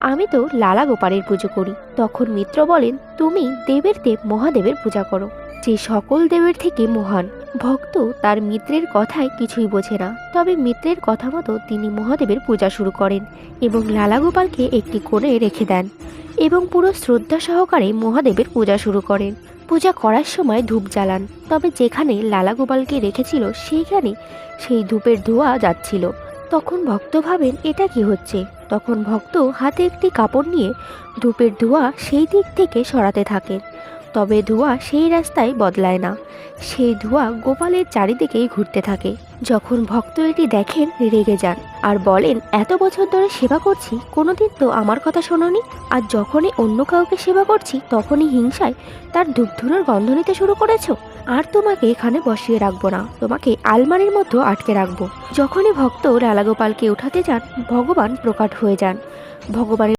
আমি তো লালা গোপালের পুজো করি। তখন মিত্র বলেন, তুমি দেবের দেব মহাদেবের পূজা করো, যে সকল দেবের থেকে মহান। ভক্ত তার মিত্রের কথায় কিছুই বোঝে না, তবে মিত্রের কথা মতো তিনি মহাদেবের পূজা শুরু করেন এবং লালা গোপালকে একটি কোণে রেখে দেন এবং পুরো শ্রদ্ধা সহকারে মহাদেবের পূজা শুরু করেন। পূজা করার সময় ধূপ জ্বালান, তবে যেখানে লালা গোপালকে রেখেছিল সেইখানে সেই ধূপের ধোঁয়া যাচ্ছিল। তখন ভক্ত ভাবেন এটা কি হচ্ছে। তখন ভক্ত হাতে একটি কাপড় নিয়ে ধূপের ধোঁয়া সেই দিক থেকে সরাতে থাকেন, তবে ধোঁয়া সেই রাস্তায় বদলায় না, সেই ধোঁয়া গোপালের চারিদিকেই ঘুরতে থাকে। যখন ভক্ত এটি দেখেন রেগে যান আর বলেন, এত বছর ধরে সেবা করছি, কোনোদিন তো আমার কথা শোনোনি, আর যখনই অন্য কাউকে সেবা করছি তখনই হিংসায় তার ধূপধুনোর গন্ধ নিতে শুরু করেছো। আর তোমাকে এখানে বসিয়ে রাখবো না, তোমাকে আলমারির মধ্যে আটকে রাখবো। যখনই ভক্ত লালাগোপালকে উঠাতে যান, ভগবান প্রকট হয়ে যান। ভগবানের